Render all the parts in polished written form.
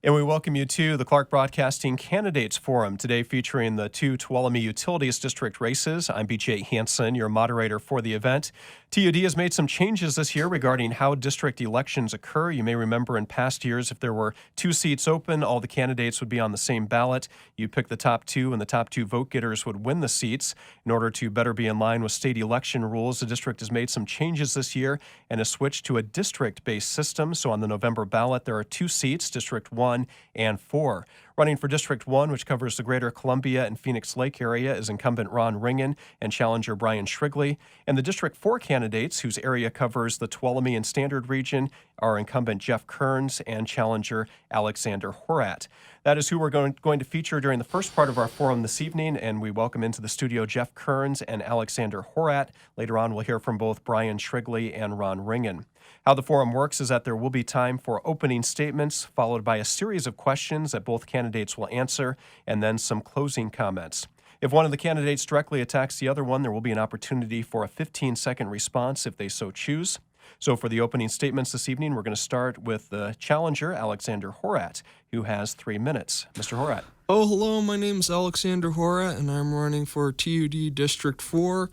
And we welcome you to the Clarke Broadcasting Candidates Forum, today featuring the two Tuolumne Utilities District races. I'm BJ Hansen, your moderator for the event. TUD has made some changes this year regarding how district elections occur. You may remember in past years, if there were two seats open, all the candidates would be on the same ballot. You pick the top two, and the top two vote getters would win the seats. In order to better be in line with state election rules, the district has made some changes this year and has switched to a district-based system. So on the November ballot, there are two seats, District 1 and 4. Running for District 1, which covers the greater Columbia and Phoenix Lake area, is incumbent Ron Ringen and challenger Brian Shrigley. And the District 4 candidates, whose area covers the Tuolumne and Standard region, are incumbent Jeff Kearns and challenger Alexander Horat. That is who we're going to feature during the first part of our forum this evening, and we welcome into the studio Jeff Kearns and Alexander Horat. Later on, we'll hear from both Brian Shrigley and Ron Ringen. How the forum works is that there will be time for opening statements, followed by a series of questions that both candidates will answer, and then some closing comments. If one of the candidates directly attacks the other one, there will be an opportunity for a 15-second response if they so choose. So for the opening statements this evening, we're going to start with the challenger, Alexander Horat, who has 3 minutes. Mr. Horat. Oh, hello, my name's Alexander Horat, and I'm running for TUD District 4.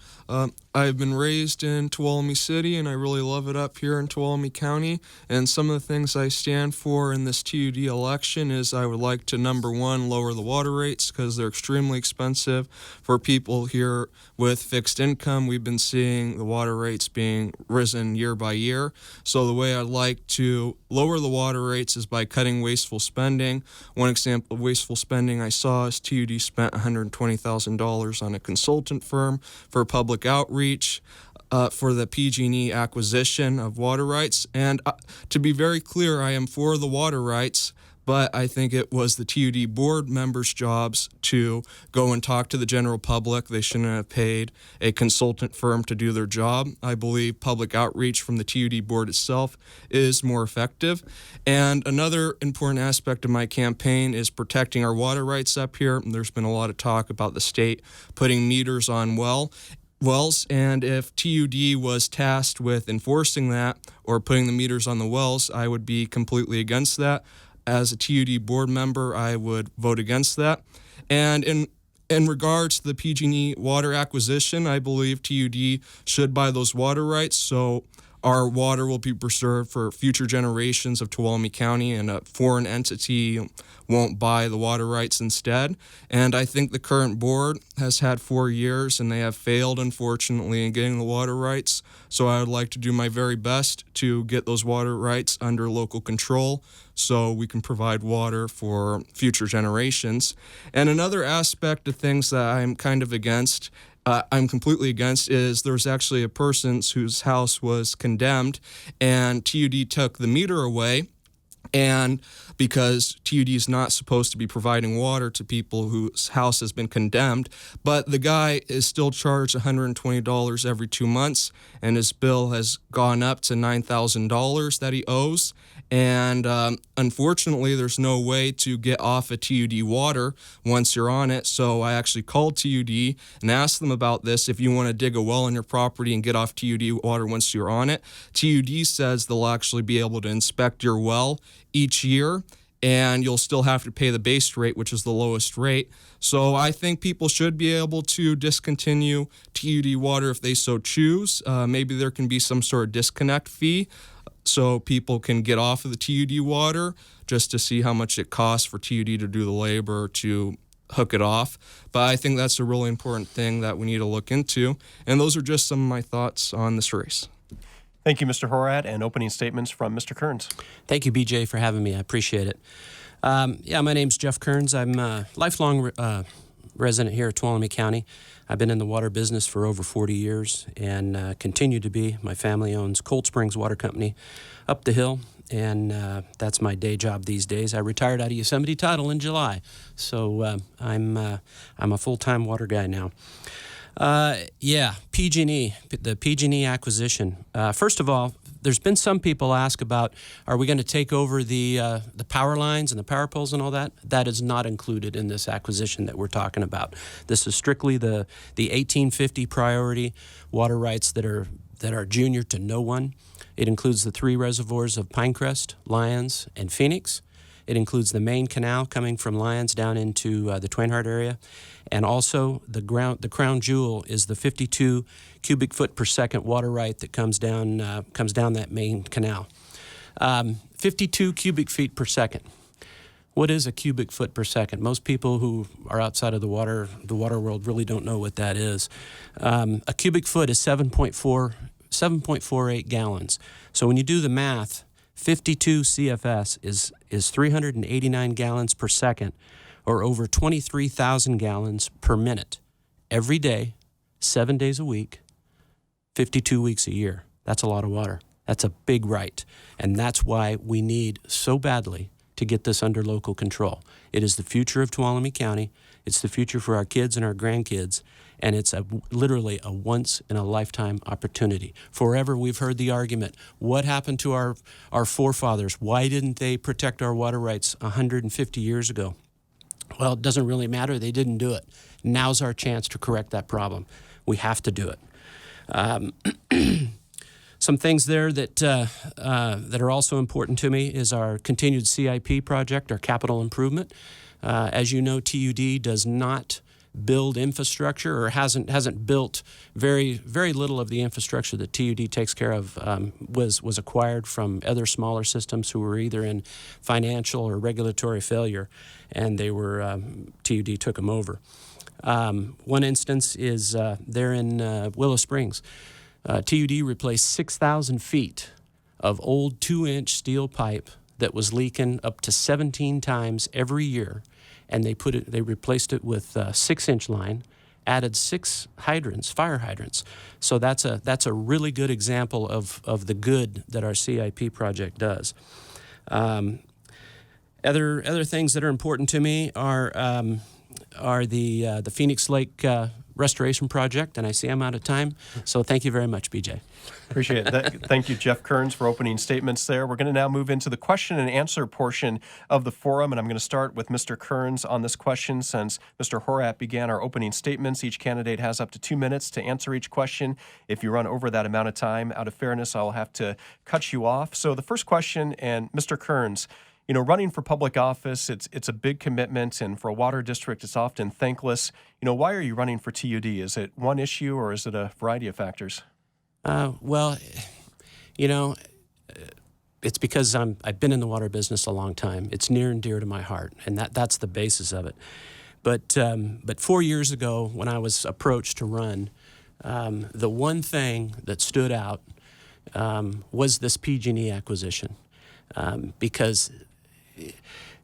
I've been raised in Tuolumne City, and I really love it up here in Tuolumne County. And some of the things I stand for in this TUD election is I would like to, number one, lower the water rates because they're extremely expensive for people here with fixed income. We've been seeing the water rates being risen year by year. So the way I'd like to lower the water rates is by cutting wasteful spending. One example of wasteful spending I saw is TUD spent $120,000 on a consultant firm for public outreach for the PG&E acquisition of water rights. And to be very clear, I am for the water rights, but I think it was the TUD board members' jobs to go and talk to the general public. They shouldn't have paid a consultant firm to do their job. I believe public outreach from the TUD board itself is more effective. And another important aspect of my campaign is protecting our water rights up here. There's been a lot of talk about the state putting meters on wells, and if TUD was tasked with enforcing that or putting the meters on the wells, I would be completely against that. As a TUD board member, I would vote against that. And in regards to the PG&E water acquisition, I believe TUD should buy those water rights so our water will be preserved for future generations of Tuolumne County, and a foreign entity won't buy the water rights instead. And I think the current board has had 4 years, and they have failed, unfortunately, in getting the water rights. So I would like to do my very best to get those water rights under local control so we can provide water for future generations. And another aspect of things that I'm kind of against I'm completely against is there's actually a person whose house was condemned, and TUD took the meter away, and because TUD is not supposed to be providing water to people whose house has been condemned, but the guy is still charged $120 every 2 months, and his bill has gone up to $9,000 that he owes. And unfortunately, there's no way to get off of TUD water once you're on it. So I actually called TUD and asked them about this. If you want to dig a well on your property and get off TUD water once you're on it, TUD says they'll actually be able to inspect your well each year, and you'll still have to pay the base rate, which is the lowest rate. So I think people should be able to discontinue TUD water if they so choose. Maybe there can be some sort of disconnect fee, so people can get off of the TUD water just to see how much it costs for TUD to do the labor to hook it off. But I think that's a really important thing that we need to look into. And those are just some of my thoughts on this race. Thank you, Mr. Horat, and opening statements from Mr. Kearns. Thank you, BJ, for having me. I appreciate it. My name's Jeff Kearns. I'm a lifelong resident here at Tuolumne County. I've been in the water business for over 40 years and continue to be. My family owns Cold Springs Water Company up the hill, and that's my day job these days. I retired out of Yosemite Tidal in July, so I'm a full-time water guy now. PG&E, the PG&E acquisition. First of all, there's been some people ask about, are we going to take over the power lines and the power poles and all that? That is not included in this acquisition that we're talking about. This is strictly the 1850 priority water rights that are junior to no one. It includes the 3 reservoirs of Pinecrest, Lyons, and Phoenix. It includes the main canal coming from Lyons down into the Twainhart area, and also the crown jewel is the 52 cubic foot per second water right that comes down that main canal. 52 cubic feet per second. What is a cubic foot per second? Most people who are outside of the water world really don't know what that is. A cubic foot is 7.48 gallons. So when you do the math, 52 CFS is 389 gallons per second, or over 23,000 gallons per minute, every day, 7 days a week, 52 weeks a year. That's a lot of water. That's a big right. And that's why we need so badly to get this under local control. It is the future of Tuolumne County. It's the future for our kids and our grandkids. And it's literally a once-in-a-lifetime opportunity. Forever we've heard the argument, what happened to our forefathers? Why didn't they protect our water rights 150 years ago? Well, it doesn't really matter. They didn't do it. Now's our chance to correct that problem. We have to do it. Some things there that are also important to me is our continued CIP project, our capital improvement. As you know, TUD does not build infrastructure, or hasn't built very little of the infrastructure that TUD takes care of was acquired from other smaller systems who were either in financial or regulatory failure, and TUD took them over. One instance is there in Willow Springs. TUD replaced 6,000 feet of old 2-inch steel pipe that was leaking up to 17 times every year, and they replaced it with a 6-inch line, added 6 fire hydrants. So that's a really good example of the good that our CIP project does. Other things that are important to me are the Phoenix Lake Restoration Project, and I see I'm out of time, so thank you very much, BJ. Appreciate it. Thank you, Jeff Kearns, for opening statements there. We're going to now move into the question and answer portion of the forum, and I'm going to start with Mr. Kearns on this question. Since Mr. Horat began our opening statements, each candidate has up to 2 minutes to answer each question. If you run over that amount of time, out of fairness, I'll have to cut you off. So the first question, and Mr. Kearns, you know, running for public office, it's a big commitment, and for a water district, it's often thankless. You know, why are you running for TUD? Is it one issue, or is it a variety of factors? Well, you know, it's because I've been in the water business a long time. It's near and dear to my heart, and that's the basis of it. But 4 years ago, when I was approached to run, the one thing that stood out was this PG&E acquisition, because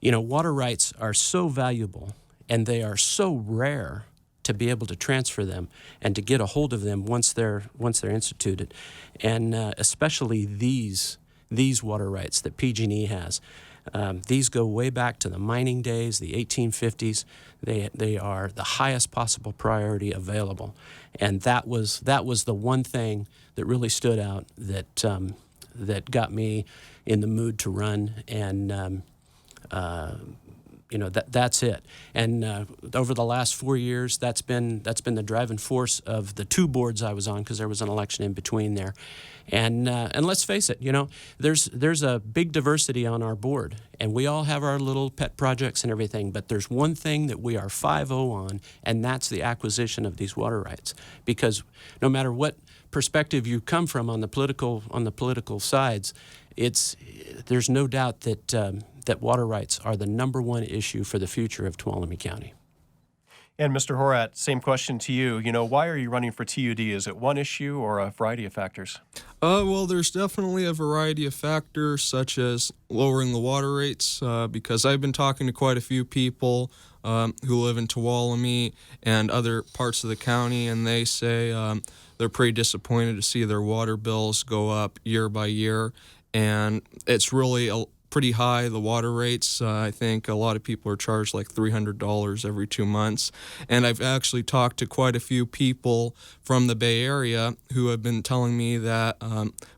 you know, water rights are so valuable and they are so rare to be able to transfer them and to get a hold of them once they're instituted, and especially these water rights that PG&E has. These go way back to the mining days, the 1850s. They are the highest possible priority available, and that was the one thing that really stood out that got me in the mood to run, and you know, that's it. And over the last 4 years, that's been the driving force of the 2 boards I was on, because there was an election in between there. And let's face it, you know, there's a big diversity on our board, and we all have our little pet projects and everything. But there's one thing that we are 5-0 on, and that's the acquisition of these water rights. Because no matter what perspective you come from on the political sides, there's no doubt that water rights are the #1 issue for the future of Tuolumne County. And Mr. Horat, same question to you. You know, why are you running for TUD? Is it one issue or a variety of factors? Well, there's definitely a variety of factors, such as lowering the water rates, because I've been talking to quite a few people who live in Tuolumne and other parts of the county, and they say they're pretty disappointed to see their water bills go up year by year, and it's really pretty high, the water rates. I think a lot of people are charged like $300 every 2 months. And I've actually talked to quite a few people from the Bay Area who have been telling me that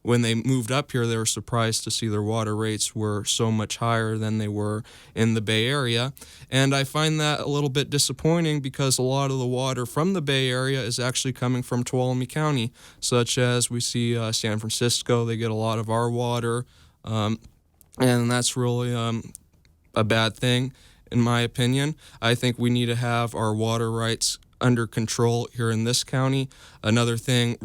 when they moved up here, they were surprised to see their water rates were so much higher than they were in the Bay Area. And I find that a little bit disappointing, because a lot of the water from the Bay Area is actually coming from Tuolumne County, such as we see San Francisco, they get a lot of our water. And that's really a bad thing, in my opinion. I think we need to have our water rights under control here in this county. Another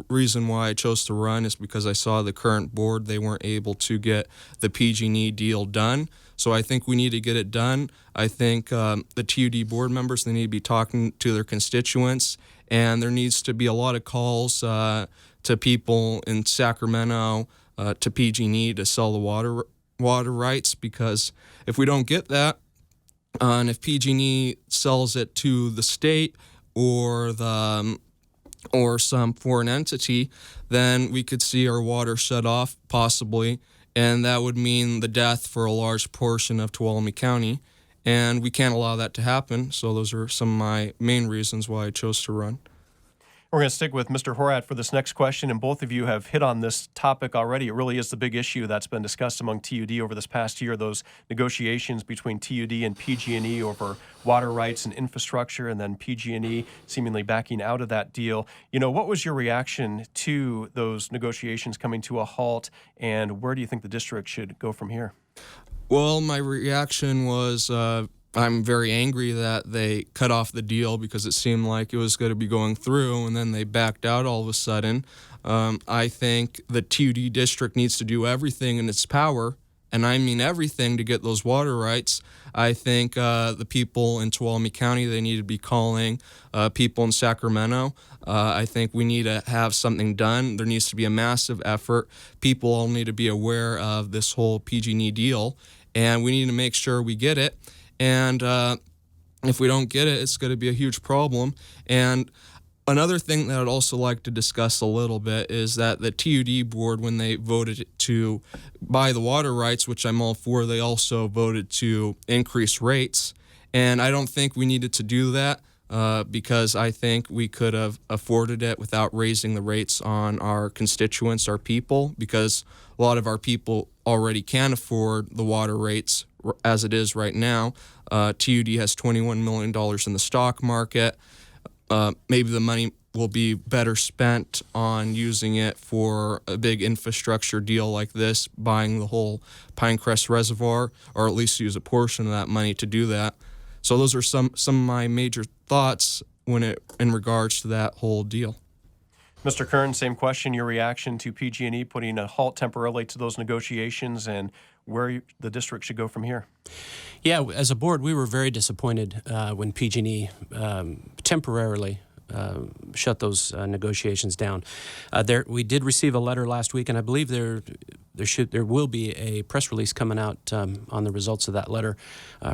reason why I chose to run is because I saw the current board, they weren't able to get the PG&E deal done. So I think we need to get it done. I think the TUD board members, they need to be talking to their constituents, and there needs to be a lot of calls to people in Sacramento, to PG&E to sell the water rights, because if we don't get that, and if PG&E sells it to the state or some foreign entity, then we could see our water shut off possibly, and that would mean the death for a large portion of Tuolumne County, and we can't allow that to happen. So those are some of my main reasons why I chose to run. We're going to stick with Mr. Horat for this next question, and both of you have hit on this topic already. It really is the big issue that's been discussed among TUD over this past year, those negotiations between TUD and PG&E over water rights and infrastructure, and then PG&E seemingly backing out of that deal. What was your reaction to those negotiations coming to a halt, and where do you think the district should go from here? Well, my reaction was I'm very angry that they cut off the deal because it seemed like it was going to be going through, and then they backed out all of a sudden. I think the TUD district needs to do everything in its power, and I mean everything, to get those water rights. I think the people in Tuolumne County, they need to be calling people in Sacramento. I think we need to have something done. There needs to be a massive effort. People all need to be aware of this whole PG&E deal, and we need to make sure we get it. And if we don't get it, it's going to be a huge problem. And another thing that I'd also like to discuss a little bit is that the TUD board, when they voted to buy the water rights, which I'm all for, they also voted to increase rates. And I don't think we needed to do that because I think we could have afforded it without raising the rates on our constituents, our people, because a lot of our people already can afford the water rates as it is right now. TUD has $21 million in the stock market. Maybe the money will be better spent on using it for a big infrastructure deal like this, buying the whole Pinecrest Reservoir, or at least use a portion of that money to do that. So those are some of my major thoughts in regards to that whole deal. Mr. Kern, same question. Your reaction to PG&E putting a halt temporarily to those negotiations, and where the district should go from here? Yeah, as a board, we were very disappointed when PG&E temporarily shut those negotiations down. We did receive a letter last week, and I believe there will be a press release coming out on the results of that letter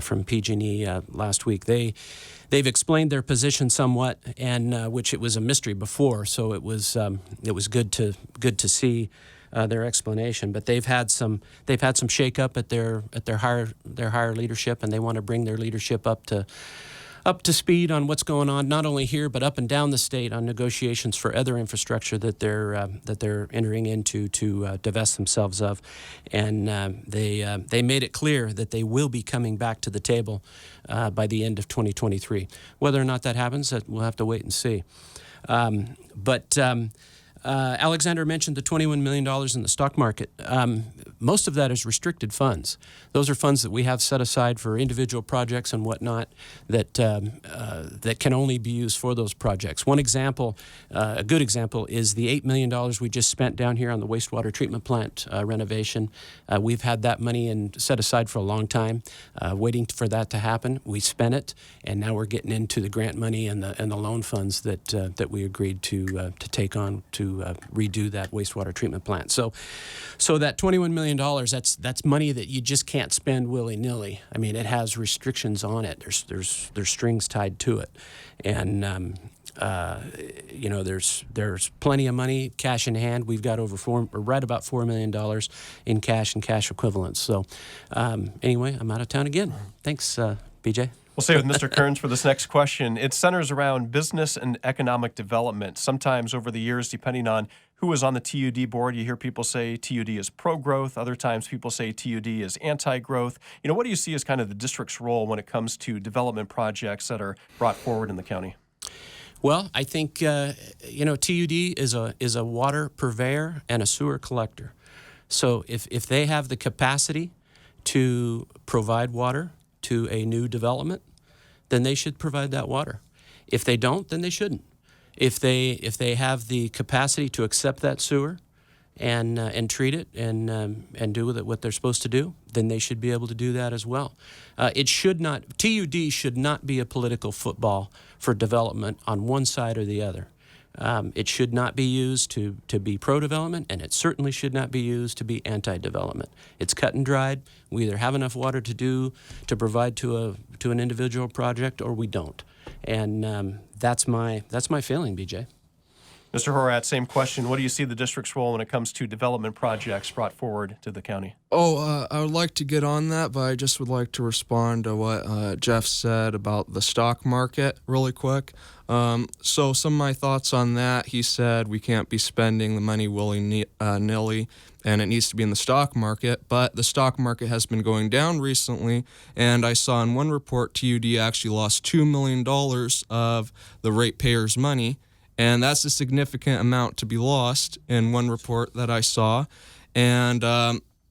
from PG&E last week. They've explained their position somewhat, and which it was a mystery before, so it was good to see their explanation. But they've had some shakeup at their higher leadership, and they want to bring their leadership up to speed on what's going on, not only here but up and down the state on negotiations for other infrastructure that they're entering into to divest themselves of, and they made it clear that they will be coming back to the table by the end of 2023. Whether or not that happens, we'll have to wait and see. Alexander mentioned the $21 million in the stock market. Most of that is restricted funds. Those are funds that we have set aside for individual projects and whatnot that can only be used for those projects. One example, a good example, is the $8 million we just spent down here on the wastewater treatment plant renovation. We've had that money set aside for a long time, waiting for that to happen. We spent it, and now we're getting into the grant money and the loan funds that we agreed to take on to redo that wastewater treatment plant. So that $21 million, that's money that you just can't spend willy-nilly. I mean, it has restrictions on it. There's strings tied to it, and there's plenty of money, cash in hand. We've got right about $4 million in cash and cash equivalents. So anyway, I'm out of town again. Thanks, BJ. We'll stay with Mr. Kearns for this next question. It centers around business and economic development. Sometimes over the years, depending on who is on the TUD board, you hear people say TUD is pro-growth. Other times people say TUD is anti-growth. What do you see as kind of the district's role when it comes to development projects that are brought forward in the county? Well, I think, TUD is a water purveyor and a sewer collector. So if they have the capacity to provide water to a new development, then they should provide that water. If they don't, then they shouldn't. If they have the capacity to accept that sewer and treat it and do with it what they're supposed to do, then they should be able to do that as well. It should not. TUD should not be a political football for development on one side or the other. It should not be used to be pro-development, and it certainly should not be used to be anti-development. It's cut and dried. We either have enough water to provide to an individual project, or we don't. And that's my feeling, BJ. Mr. Horat, same question. What do you see the district's role when it comes to development projects brought forward to the county? I would like to get on that, but I just would like to respond to what Jeff said about the stock market really quick. So some of my thoughts on that, he said we can't be spending the money willy-nilly, and it needs to be in the stock market, but the stock market has been going down recently, and I saw in one report TUD actually lost $2 million of the ratepayers' money, and that's a significant amount to be lost in one report that I saw. And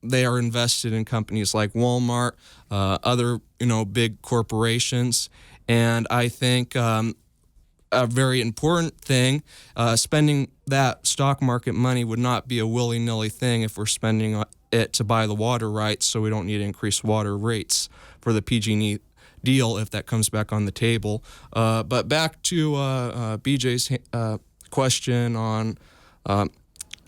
they are invested in companies like Walmart, other big corporations. And I think a very important thing, spending that stock market money would not be a willy-nilly thing if we're spending it to buy the water rights, so we don't need to increase water rates for the PG&E deal if that comes back on the table. But back to BJ's question on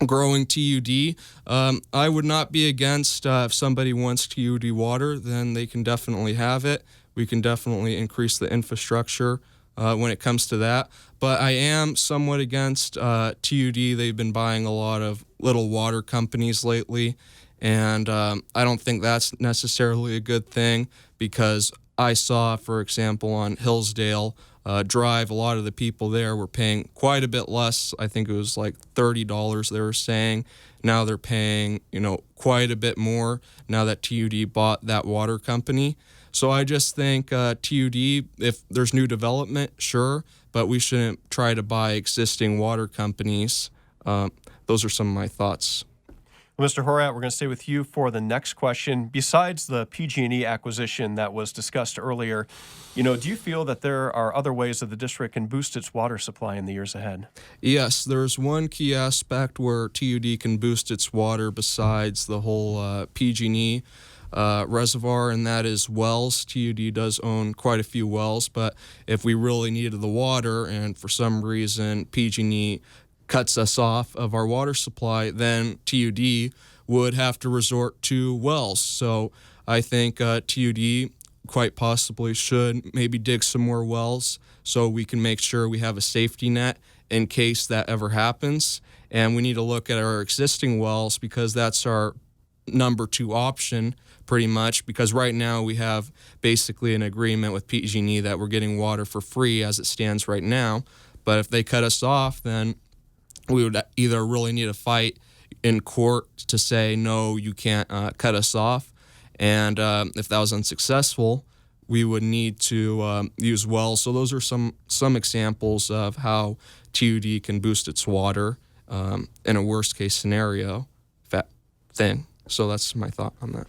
growing TUD. I would not be against if somebody wants TUD water, then they can definitely have it. We can definitely increase the infrastructure when it comes to that. But I am somewhat against TUD. They've been buying a lot of little water companies lately, and I don't think that's necessarily a good thing, because I saw, for example, on Hillsdale Drive, a lot of the people there were paying quite a bit less. I think it was like $30 they were saying. Now they're paying, quite a bit more now that TUD bought that water company. So I just think TUD, if there's new development, sure, but we shouldn't try to buy existing water companies. Those are some of my thoughts. Well, Mr. Horat, we're going to stay with you for the next question. Besides the PG&E acquisition that was discussed earlier, do you feel that there are other ways that the district can boost its water supply in the years ahead? Yes, there's one key aspect where TUD can boost its water besides the whole PG&E reservoir, and that is wells. TUD does own quite a few wells, but if we really needed the water and for some reason PG&E cuts us off of our water supply, then TUD would have to resort to wells. So I think TUD quite possibly should maybe dig some more wells so we can make sure we have a safety net in case that ever happens. And we need to look at our existing wells, because that's our number 2 option pretty much, because right now we have basically an agreement with PG&E that we're getting water for free as it stands right now. But if they cut us off, then we would either really need a fight in court to say, no, you can't cut us off. And if that was unsuccessful, we would need to use wells. So those are some examples of how TUD can boost its water in a worst-case scenario thing. So that's my thought on that.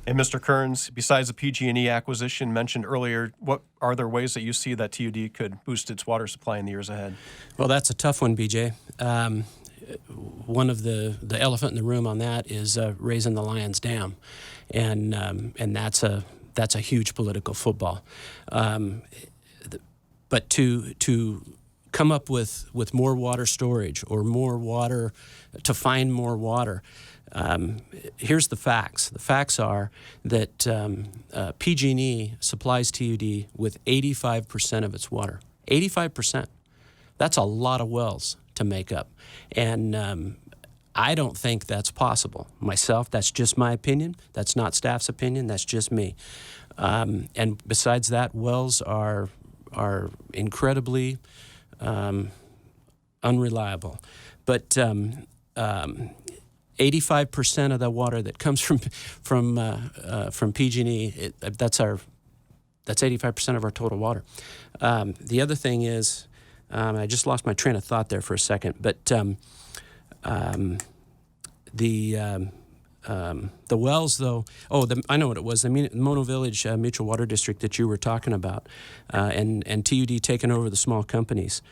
And Mr. Kearns, besides the PG&E acquisition mentioned earlier, what are there ways that you see that TUD could boost its water supply in the years ahead? Well, that's a tough one, BJ. One of the elephant in the room on that is raising the Lions Dam, and that's a huge political football. But to come up with more water storage or more water, to find more water. Here's the facts. The facts are that PG&E supplies TUD with 85% of its water. 85%. That's a lot of wells to make up. And I don't think that's possible. Myself, that's just my opinion. That's not staff's opinion. That's just me. And besides that, wells are incredibly unreliable. But 85% of the water that comes from PG&E, that's 85% of our total water. The other thing is, I just lost my train of thought there for a second, but The wells, though, I know what it was. The Mono Village Mutual Water District that you were talking about, and TUD taking over the small companies.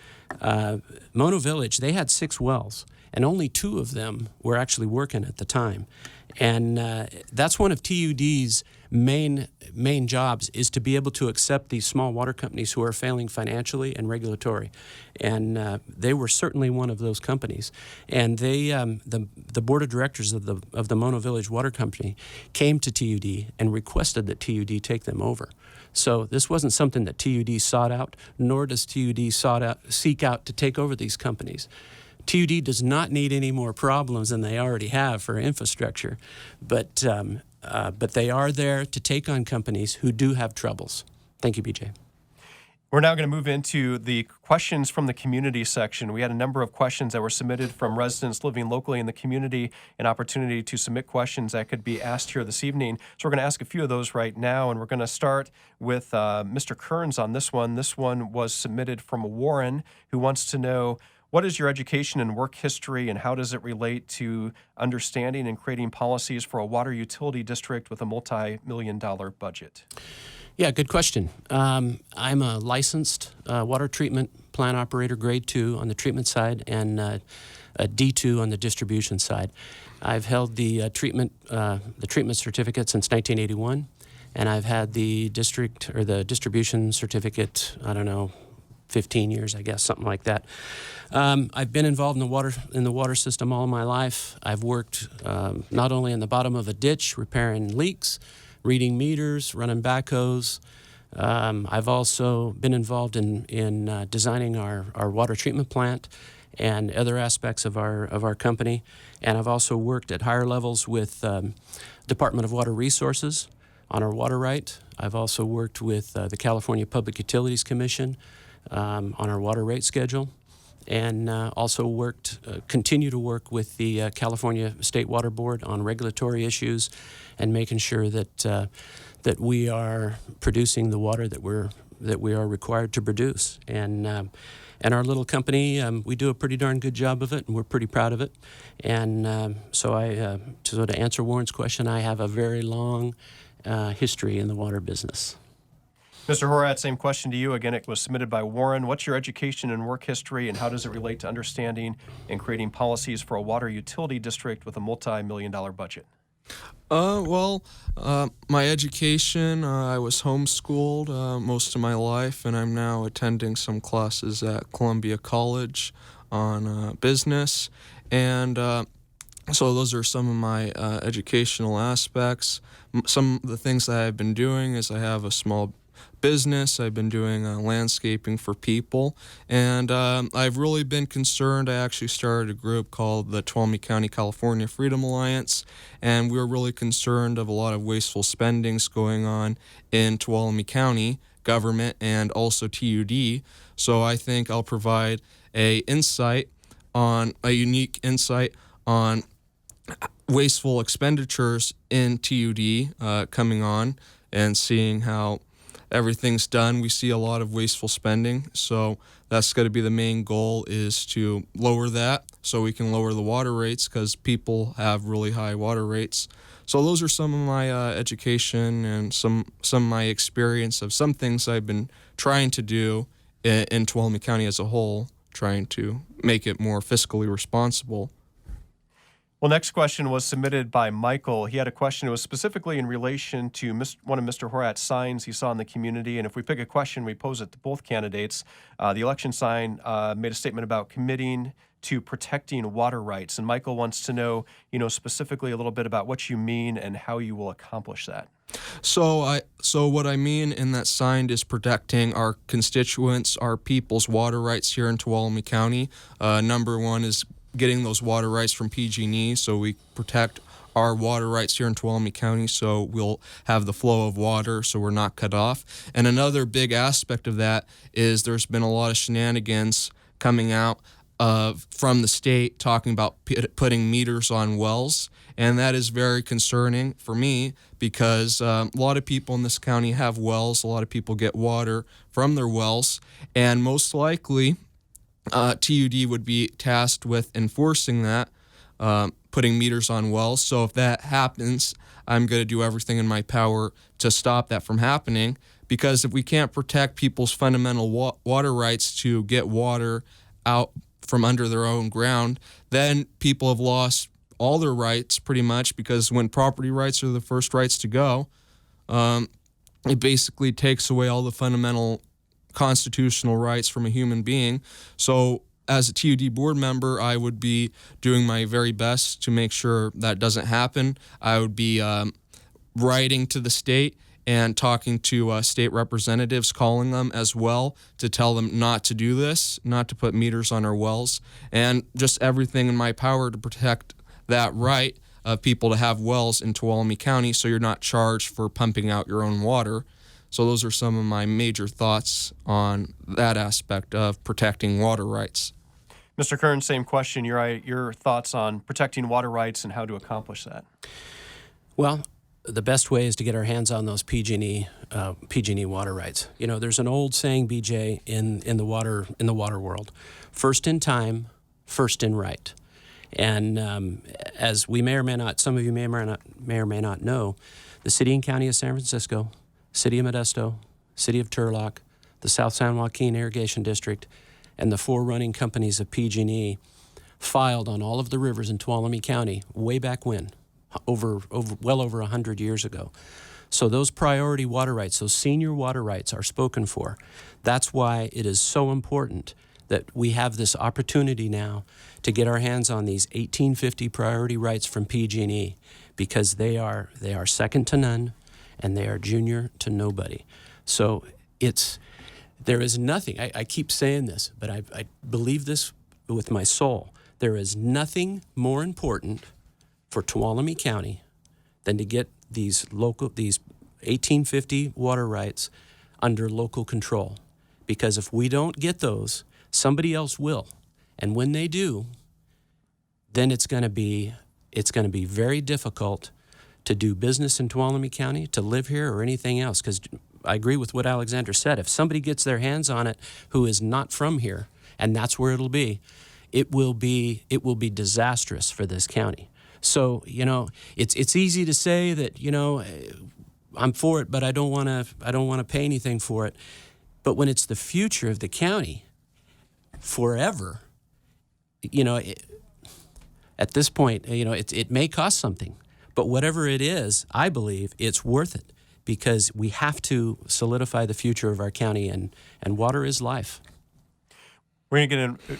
Mono Village, they had 6 wells, and only 2 of them were actually working at the time. And that's one of TUD's main jobs, is to be able to accept these small water companies who are failing financially and regulatory. And they were certainly one of those companies. And they, the board of directors of the Mono Village Water Company came to TUD and requested that TUD take them over. So this wasn't something that TUD sought out, nor does TUD seek out to take over these companies. TUD does not need any more problems than they already have for infrastructure, but they are there to take on companies who do have troubles. Thank you, BJ. We're now going to move into the questions from the community section. We had a number of questions that were submitted from residents living locally in the community, an opportunity to submit questions that could be asked here this evening. So we're going to ask a few of those right now, and we're going to start with Mr. Kearns on this one. This one was submitted from Warren, who wants to know, what is your education and work history, and how does it relate to understanding and creating policies for a water utility district with a multi-million-dollar budget? Yeah, good question. I'm a licensed water treatment plant operator, grade 2 on the treatment side, and a D2 on the distribution side. I've held the treatment certificate since 1981, and I've had the distribution certificate, 15 years, I guess, something like that. I've been involved in the water system all my life. I've worked not only in the bottom of a ditch, repairing leaks, reading meters, running backhoes. I've also been involved in designing our water treatment plant and other aspects of our company. And I've also worked at higher levels with Department of Water Resources on our water right. I've also worked with the California Public Utilities Commission on our water rate schedule, and also continue to work with the California State Water Board on regulatory issues and making sure that we are producing the water that we are required to produce. And our little company, we do a pretty darn good job of it, and we're pretty proud of it. And so to answer Warren's question, I have a very long history in the water business. Mr. Horat, same question to you. Again, it was submitted by Warren. What's your education and work history, and how does it relate to understanding and creating policies for a water utility district with a multi-million-dollar budget? My education, I was homeschooled most of my life, and I'm now attending some classes at Columbia College on business. And so those are some of my educational aspects. Some of the things that I've been doing is I have a small business. I've been doing landscaping for people, and I've really been concerned. I actually started a group called the Tuolumne County California Freedom Alliance, and we were really concerned of a lot of wasteful spendings going on in Tuolumne County government and also TUD. So I think I'll provide a unique insight on wasteful expenditures in TUD coming on, and seeing how everything's done. We see a lot of wasteful spending, so that's going to be the main goal, is to lower that so we can lower the water rates, because people have really high water rates. So those are some of my education and some of my experience of some things I've been trying to do in Tuolumne County as a whole, trying to make it more fiscally responsible. Well, next question was submitted by Michael. He had a question. It was specifically in relation to one of Mr. Horat's signs he saw in the community. And if we pick a question, we pose it to both candidates. The election sign made a statement about committing to protecting water rights. And Michael wants to know, specifically a little bit about what you mean and how you will accomplish that. So what I mean in that sign is protecting our constituents, our people's water rights here in Tuolumne County. Number one is getting those water rights from PG&E, so we protect our water rights here in Tuolumne County, so we'll have the flow of water, so we're not cut off. And another big aspect of that is there's been a lot of shenanigans coming out from the state talking about putting meters on wells, and that is very concerning for me, because a lot of people in this county have wells. A lot of people get water from their wells, and most likely TUD would be tasked with enforcing that, putting meters on wells. So if that happens, I'm going to do everything in my power to stop that from happening, because if we can't protect people's fundamental water rights to get water out from under their own ground, then people have lost all their rights pretty much, because when property rights are the first rights to go, it basically takes away all the fundamental constitutional rights from a human being. So as a TUD board member, I would be doing my very best to make sure that doesn't happen. I would be writing to the state and talking to state representatives, calling them as well to tell them not to do this, not to put meters on our wells, and just everything in my power to protect that right of people to have wells in Tuolumne County, so you're not charged for pumping out your own water. So those are some of my major thoughts on that aspect of protecting water rights. Mr. Kern, same question. Your thoughts on protecting water rights and how to accomplish that? Well, the best way is to get our hands on those PG&E water rights. You know, there's an old saying, BJ, in the water world: first in time, first in right. And as we may or may not, some of you may or may not know, the city and county of San Francisco, city of Modesto, city of Turlock, the South San Joaquin Irrigation District, and the 4 running companies of PG&E filed on all of the rivers in Tuolumne County way back when, well over 100 years ago. So those priority water rights, those senior water rights are spoken for. That's why it is so important that we have this opportunity now to get our hands on these 1850 priority rights from PG&E, because they are second to none and they are junior to nobody. So there is nothing, I keep saying this, but I believe this with my soul. There is nothing more important for Tuolumne County than to get these 1850 water rights under local control. Because if we don't get those, somebody else will. And when they do, then it's going to be very difficult to do business in Tuolumne County, to live here, or anything else. Because I agree with what Alexander said. If somebody gets their hands on it who is not from here, and that's where it'll be, it will be disastrous for this county. So, you know, it's easy to say that, you know, I'm for it, but I don't want to pay anything for it. But when it's the future of the county forever, you know, at this point, you know, it may cost something, but whatever it is, I believe it's worth it, because we have to solidify the future of our county, and water is life. We're going to get in.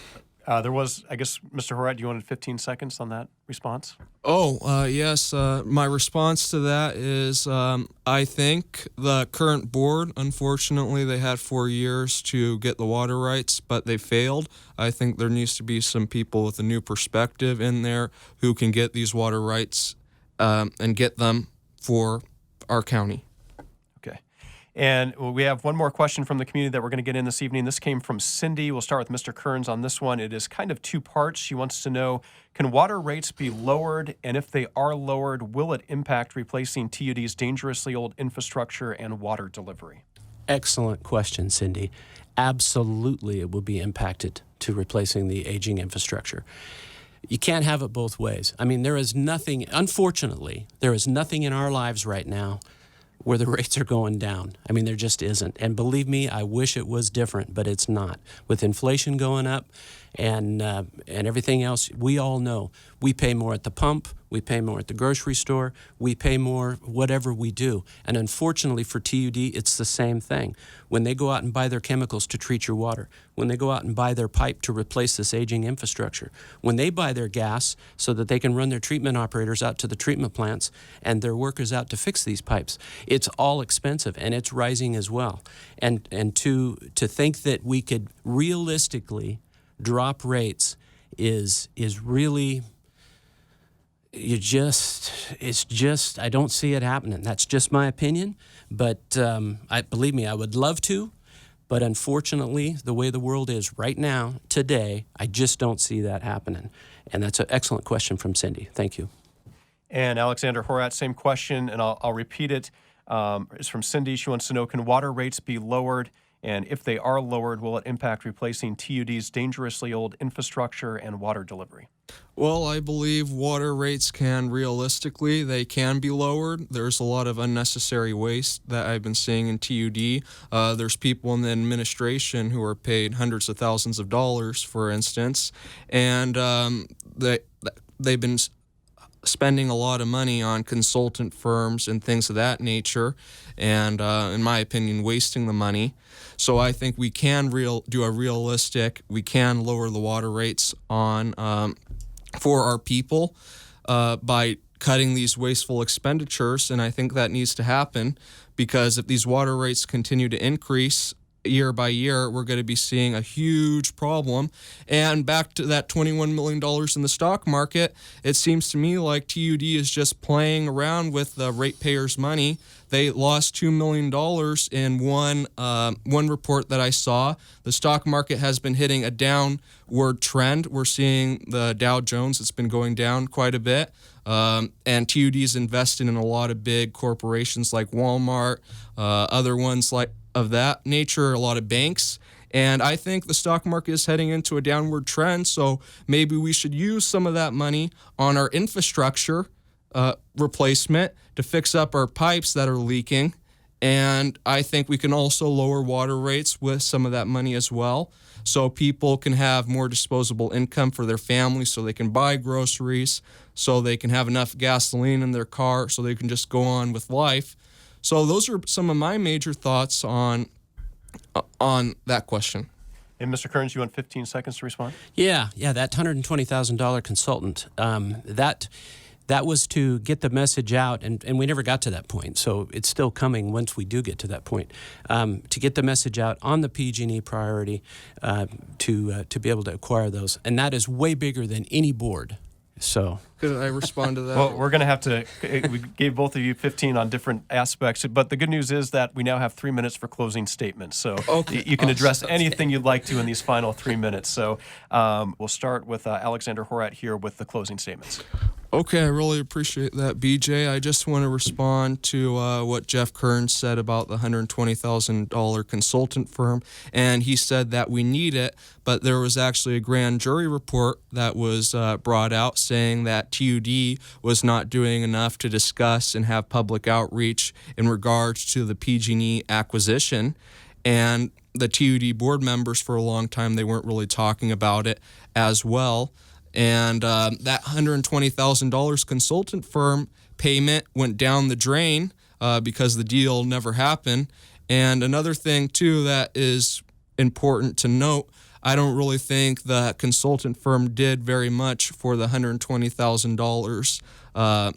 There was, I guess, Mr. Horat, you wanted 15 seconds on that response? Yes. My response to that is I think the current board, unfortunately, they had 4 years to get the water rights, but they failed. I think there needs to be some people with a new perspective in there who can get these water rights and get them for our county. Okay. And we have one more question from the community that we're going to get in this evening. This came from Cindy. We'll start with Mr. Kearns on this one. It is kind of 2 parts. She wants to know, can water rates be lowered? And if they are lowered, will it impact replacing TUD's dangerously old infrastructure and water delivery? Excellent question, Cindy. Absolutely, it will be impacted to replacing the aging infrastructure. You can't have it both ways. I mean, unfortunately, there is nothing in our lives right now where the rates are going down. I mean, there just isn't. And believe me, I wish it was different, but it's not. With inflation going up and everything else, we all know we pay more at the pump, we pay more at the grocery store, we pay more whatever we do. And unfortunately for TUD, it's the same thing. When they go out and buy their chemicals to treat your water, when they go out and buy their pipe to replace this aging infrastructure, when they buy their gas so that they can run their treatment operators out to the treatment plants and their workers out to fix these pipes, it's all expensive, and it's rising as well. And to think that we could realistically drop rates is really, I don't see it happening. That's just my opinion, but believe me, I would love to, but unfortunately, the way the world is right now, today, I just don't see that happening. And that's an excellent question from Cindy. Thank you. And Alexander Horat, same question, and I'll repeat it. It's from Cindy. She wants to know, can water rates be lowered? And if they are lowered, will it impact replacing TUD's dangerously old infrastructure and water delivery? Well, I believe water rates realistically, they can be lowered. There's a lot of unnecessary waste that I've been seeing in TUD. There's people in the administration who are paid hundreds of thousands of dollars, for instance, and they've been spending a lot of money on consultant firms and things of that nature, and in my opinion, wasting the money. So I think we can we can lower the water rates on for our people by cutting these wasteful expenditures, and I think that needs to happen, because if these water rates continue to increase year by year, we're going to be seeing a huge problem. And back to that $21 million in the stock market, it seems to me like TUD is just playing around with the ratepayers' money. They lost $2 million in one report that I saw. The stock market has been hitting a downward trend. We're seeing the Dow Jones, it's been going down quite a bit. And TUD is investing in a lot of big corporations like Walmart, other ones like of that nature, a lot of banks. And I think the stock market is heading into a downward trend, so maybe we should use some of that money on our infrastructure replacement to fix up our pipes that are leaking. And I think we can also lower water rates with some of that money as well, so people can have more disposable income for their families, so they can buy groceries, so they can have enough gasoline in their car, so they can just go on with life. So those are some of my major thoughts on that question. And Mr. Kearns, you want 15 seconds to respond? Yeah, that $120,000 consultant, that was to get the message out, and we never got to that point, so it's still coming once we do get to that point, to get the message out on the PG&E priority to be able to acquire those. And that is way bigger than any board. So could I respond to that? Well, we're going to have to, we gave both of you 15 on different aspects, but the good news is that we now have 3 minutes for closing statements. So you can address anything you'd like to in these final 3 minutes. So we'll start with Alexander Horat here with the closing statements. Okay, I really appreciate that, BJ. I just want to respond to what Jeff Kearns said about the $120,000 consultant firm, and he said that we need it, but there was actually a grand jury report that was brought out saying that TUD was not doing enough to discuss and have public outreach in regards to the PG&E acquisition, and the TUD board members for a long time, they weren't really talking about it as well. And that $120,000 consultant firm payment went down the drain because the deal never happened. And another thing, too, that is important to note, I don't really think the consultant firm did very much for the $120,000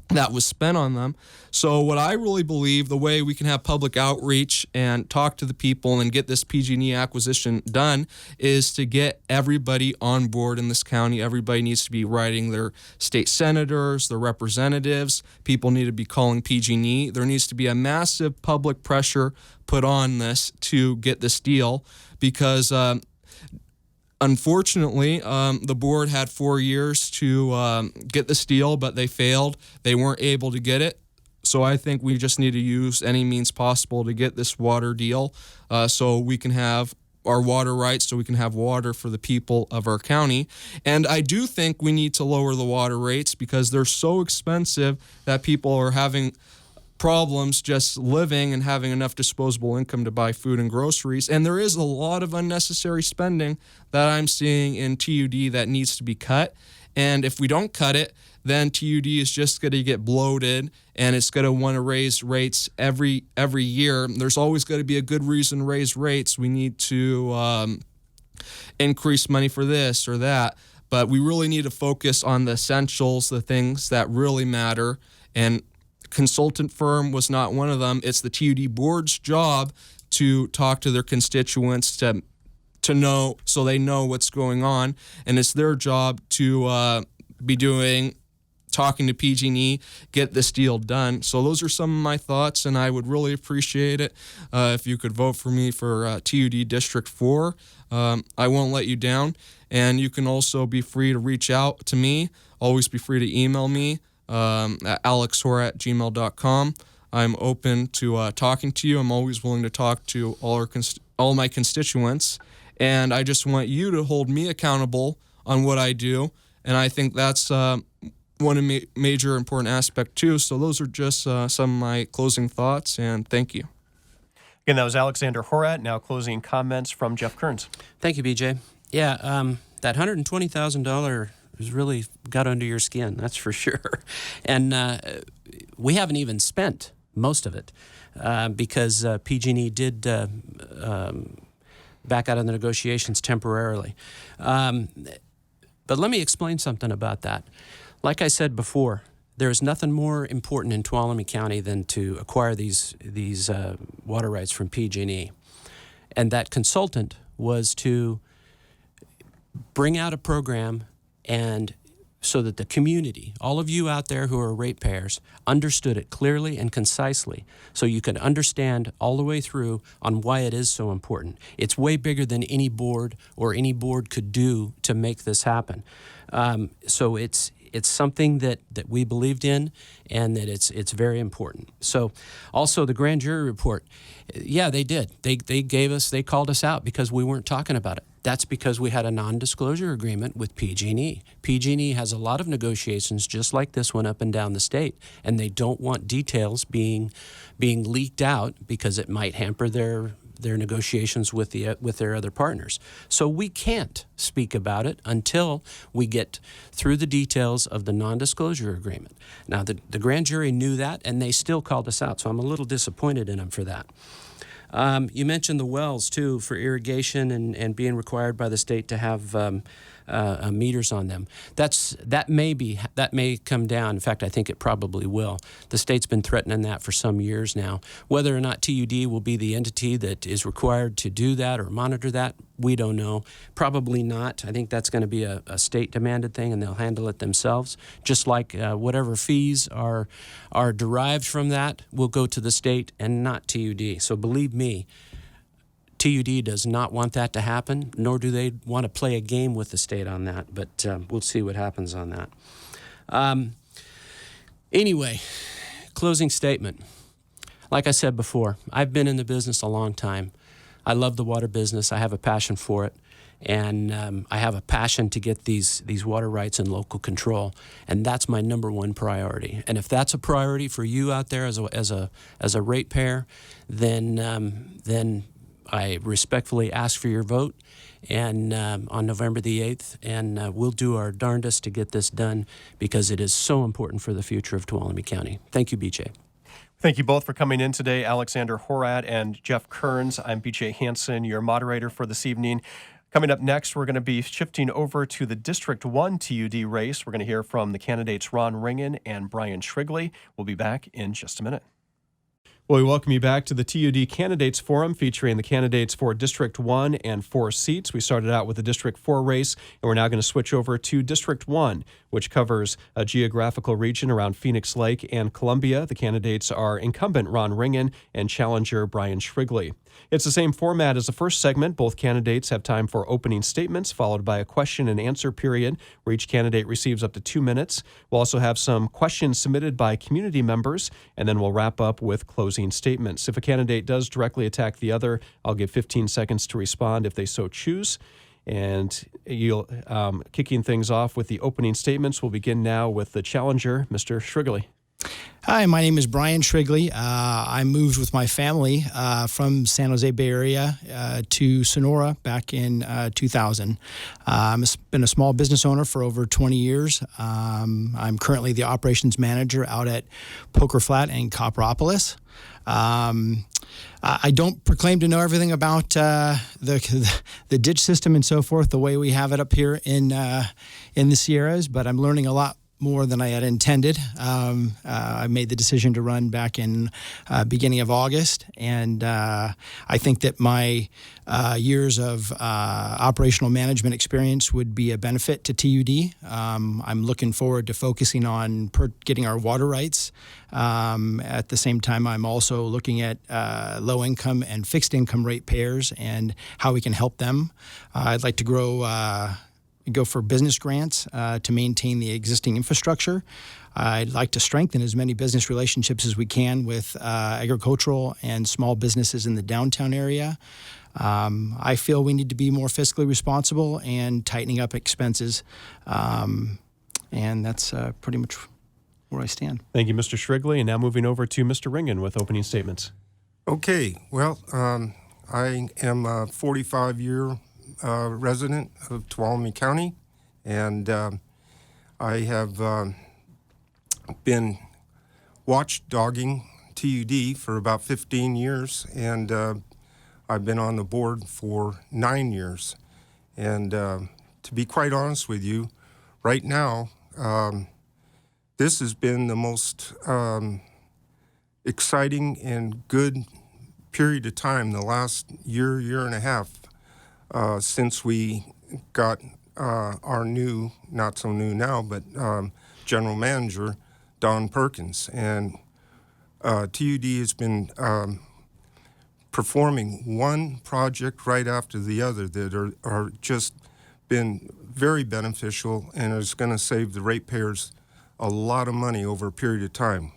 that was spent on them. So what I really believe, the way we can have public outreach and talk to the people and get this PG&E acquisition done, is to get everybody on board in this county. Everybody needs to be writing their state senators, their representatives. People need to be calling PG&E. There needs to be a massive public pressure put on this to get this deal, because unfortunately, the board had 4 years to get this deal, but they failed. They weren't able to get it. So I think we just need to use any means possible to get this water deal so we can have our water rights, so we can have water for the people of our county. And I do think we need to lower the water rates because they're so expensive that people are having problems just living and having enough disposable income to buy food and groceries. And there is a lot of unnecessary spending that I'm seeing in TUD that needs to be cut. And if we don't cut it, then TUD is just going to get bloated, and it's going to want to raise rates every year. There's always going to be a good reason to raise rates. We need to increase money for this or that. But we really need to focus on the essentials, the things that really matter. And consultant firm was not one of them. It's the TUD board's job to talk to their constituents to know, so they know what's going on, and it's their job to be talking to PG&E, get this deal done. So those are some of my thoughts, and I would really appreciate it if you could vote for me for TUD District 4. I won't let you down, and you can also be free to reach out to me. Always be free to email me at alexhor@gmail.com. I'm open to talking to you. I'm always willing to talk to all my constituents, and I just want you to hold me accountable on what I do, and I think that's one major important aspect too. So those are just some of my closing thoughts, and thank you. Again, that was Alexander Horat. Now closing comments from Jeff Kearns. Thank you, BJ. Yeah, that $120,000 has really got under your skin, that's for sure. And we haven't even spent most of it because PG&E did back out of the negotiations temporarily. But let me explain something about that. Like I said before, there is nothing more important in Tuolumne County than to acquire these water rights from PG&E. And that consultant was to bring out a program and so that the community, all of you out there who are ratepayers, understood it clearly and concisely so you can understand all the way through on why it is so important. It's way bigger than any board could do to make this happen. So it's something that we believed in and that it's very important. So also the grand jury report, yeah, they did. They called us out because we weren't talking about it. That's because we had a non-disclosure agreement with PG&E. PG&E has a lot of negotiations just like this one up and down the state, and they don't want details being leaked out because it might hamper their negotiations with their other partners. So we can't speak about it until we get through the details of the non-disclosure agreement. Now, the grand jury knew that, and they still called us out, so I'm a little disappointed in them for that. You mentioned the wells, too, for irrigation and being required by the state to have meters on them. That may come down. In fact, I think it probably will. The state's been threatening that for some years now. Whether or not TUD will be the entity that is required to do that or monitor that, we don't know. Probably not. I think that's going to be a state-demanded thing, and they'll handle it themselves. Just like whatever fees are derived from that will go to the state and not TUD. So believe me, TUD does not want that to happen, nor do they want to play a game with the state on that, but we'll see what happens on that. Anyway, closing statement. Like I said before, I've been in the business a long time. I love the water business. I have a passion for it, and I have a passion to get these water rights in local control, and that's my number one priority. And if that's a priority for you out there as a ratepayer, then I respectfully ask for your vote and on November the 8th, and we'll do our darndest to get this done because it is so important for the future of Tuolumne County. Thank you, BJ. Thank you both for coming in today, Alexander Horat and Jeff Kearns. I'm BJ Hansen, your moderator for this evening. Coming up next, we're going to be shifting over to the District 1 TUD race. We're going to hear from the candidates Ron Ringen and Brian Shrigley. We'll be back in just a minute. Well, we welcome you back to the TUD Candidates Forum featuring the candidates for District 1 and 4 seats. We started out with the District 4 race, and we're now going to switch over to District 1, which covers a geographical region around Phoenix Lake and Columbia. The candidates are incumbent Ron Ringen and challenger Brian Shrigley. It's the same format as the first segment. Both candidates have time for opening statements, followed by a question and answer period where each candidate receives up to 2 minutes. We'll also have some questions submitted by community members, and then we'll wrap up with closing statements. If a candidate does directly attack the other, I'll give 15 seconds to respond if they so choose. And you'll kicking things off with the opening statements. We'll begin now with the challenger, Mr. Shrigley. Hi, my name is Brian Shrigley. I moved with my family from San Jose Bay Area to Sonora back in 2000. I've been a small business owner for over 20 years. I'm currently the operations manager out at Poker Flat and Copperopolis. I don't proclaim to know everything about the ditch system and so forth, the way we have it up here in the Sierras, but I'm learning a lot more than I had intended. I made the decision to run back in beginning of August, and I think that my years of operational management experience would be a benefit to TUD. I'm looking forward to focusing on getting our water rights. At the same time, I'm also looking at low-income and fixed-income ratepayers and how we can help them. I'd like to grow go for business grants to maintain the existing infrastructure. I'd like to strengthen as many business relationships as we can with agricultural and small businesses in the downtown area. I feel we need to be more fiscally responsible and tightening up expenses. And that's pretty much where I stand. Thank you, Mr. Shrigley. And now moving over to Mr. Ringen with opening statements. Okay, well, I am a 45-year resident of Tuolumne County, and I have been watchdogging TUD for about 15 years, and I've been on the board for 9 years. And to be quite honest with you, right now, this has been the most exciting and good period of time, the last year and a half, since we got our new, not so new now, but general manager, Don Perkins. And TUD has been performing one project right after the other that are just been very beneficial and is going to save the ratepayers a lot of money over a period of time.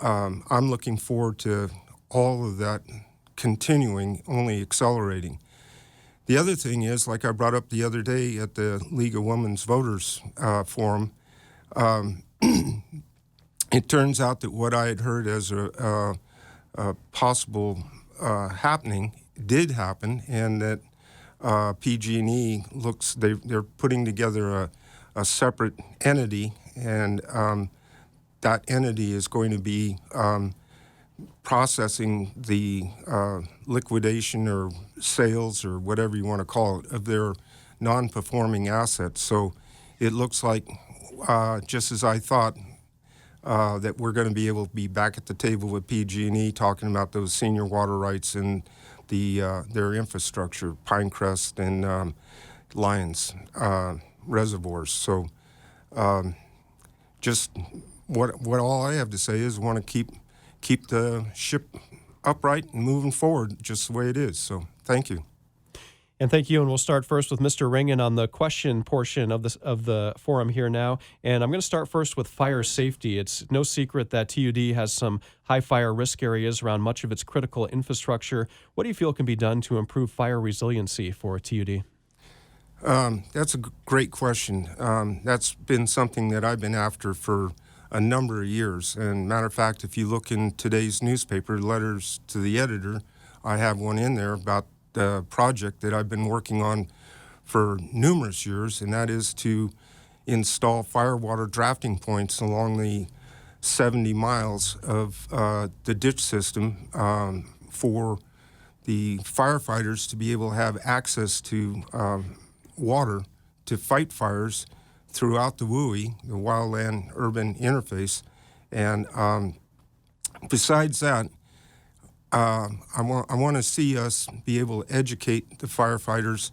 I'm looking forward to all of that continuing, only accelerating. The other thing is, like I brought up the other day at the League of Women's Voters Forum, it turns out that what I had heard as a possible happening did happen, and that PG&E looks, they're putting together a separate entity, and that entity is going to be processing the liquidation or sales or whatever you want to call it of their non-performing assets. So it looks like, just as I thought, that we're going to be able to be back at the table with PG&E talking about those senior water rights and their infrastructure, Pinecrest and Lions reservoirs. So just what all I have to say is want to keep the ship upright and moving forward just the way it is. So thank you. And thank you. And we'll start first with Mr. Ringen on the question portion of the forum here now. And I'm going to start first with fire safety. It's no secret that TUD has some high fire risk areas around much of its critical infrastructure. What do you feel can be done to improve fire resiliency for TUD? That's a great question. That's been something that I've been after for a number of years. And matter of fact, if you look in today's newspaper, letters to the editor, I have one in there about the project that I've been working on for numerous years, and that is to install firewater drafting points along the 70 miles of the ditch system for the firefighters to be able to have access to water to fight fires throughout the WUI, the Wildland Urban Interface. And besides that, I want to see us be able to educate the firefighters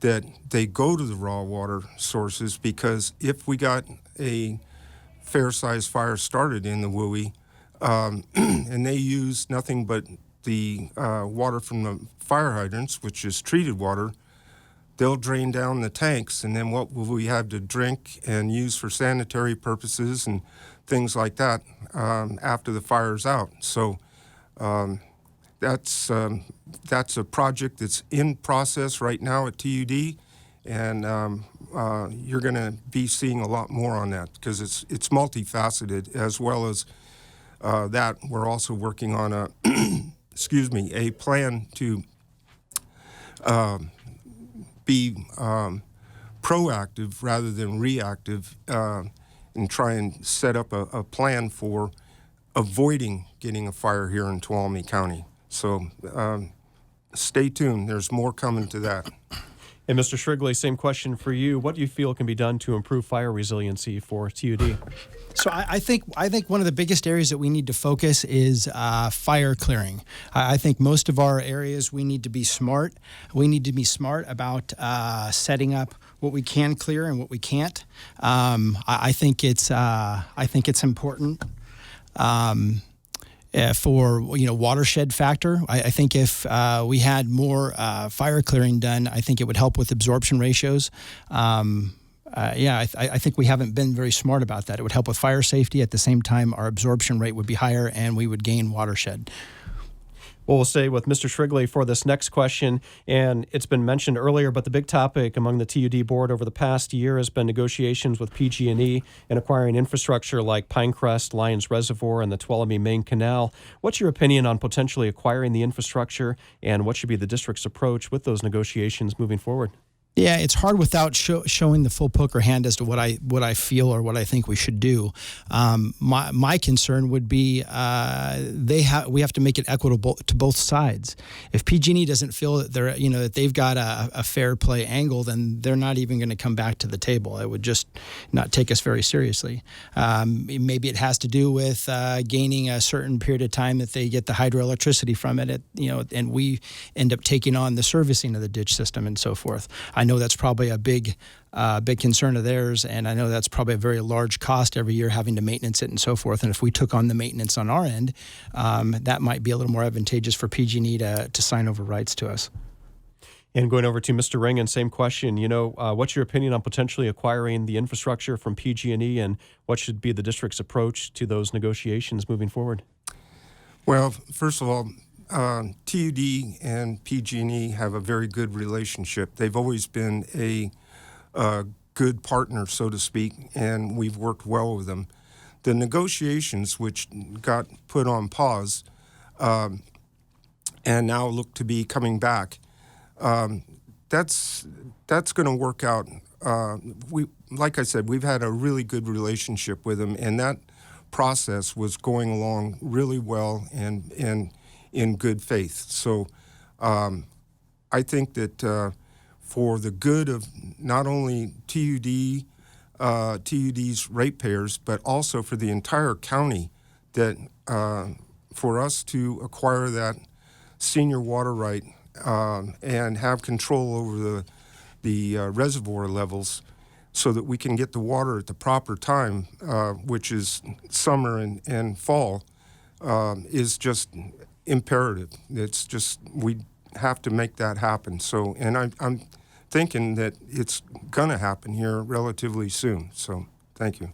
that they go to the raw water sources, because if we got a fair-sized fire started in the WUI and they use nothing but the water from the fire hydrants, which is treated water, they'll drain down the tanks, and then what will we have to drink and use for sanitary purposes and things like that after the fire's out? So that's a project that's in process right now at TUD, and you're going to be seeing a lot more on that because it's multifaceted. As well as that, we're also working on a a plan to be proactive rather than reactive, and try and set up a plan for avoiding getting a fire here in Tuolumne County. So stay tuned. There's more coming to that. And Mr. Shrigley, same question for you. What do you feel can be done to improve fire resiliency for TUD? So I think one of the biggest areas that we need to focus is fire clearing. I think most of our areas we need to be smart. We need to be smart about setting up what we can clear and what we can't. I think it's important. for watershed factor. I think if we had more fire clearing done, I think it would help with absorption ratios. I think we haven't been very smart about that. It would help with fire safety. At the same time, our absorption rate would be higher, and we would gain watershed. Well, we'll stay with Mr. Shrigley for this next question, and it's been mentioned earlier, but the big topic among the TUD board over the past year has been negotiations with PG&E and acquiring infrastructure like Pinecrest, Lyons Reservoir, and the Tuolumne Main Canal. What's your opinion on potentially acquiring the infrastructure, and what should be the district's approach with those negotiations moving forward? Yeah, it's hard without showing the full poker hand as to what I feel or what I think we should do. My concern would be we have to make it equitable to both sides. If PG&E doesn't feel that that they've got a fair play angle, then they're not even going to come back to the table. It would just not take us very seriously. Maybe it has to do with gaining a certain period of time that they get the hydroelectricity from it. And we end up taking on the servicing of the ditch system and so forth. I know that's probably a big concern of theirs, and I know that's probably a very large cost every year having to maintenance it and so forth. And if we took on the maintenance on our end, that might be a little more advantageous for PG&E to sign over rights to us. And going over to Mr. Ringen, same question. What's your opinion on potentially acquiring the infrastructure from PG&E, and what should be the district's approach to those negotiations moving forward? Well, first of all, TUD and PG&E have a very good relationship. They've always been a good partner, so to speak, and we've worked well with them. The negotiations, which got put on pause and now look to be coming back, that's going to work out. Like I said, we've had a really good relationship with them, and that process was going along really well and in good faith. So I think that for the good of not only TUD's ratepayers, but also for the entire county, that for us to acquire that senior water right and have control over the reservoir levels so that we can get the water at the proper time, which is summer and fall, is just imperative. It's just we have to make that happen. So, and I'm thinking that it's going to happen here relatively soon. So, thank you.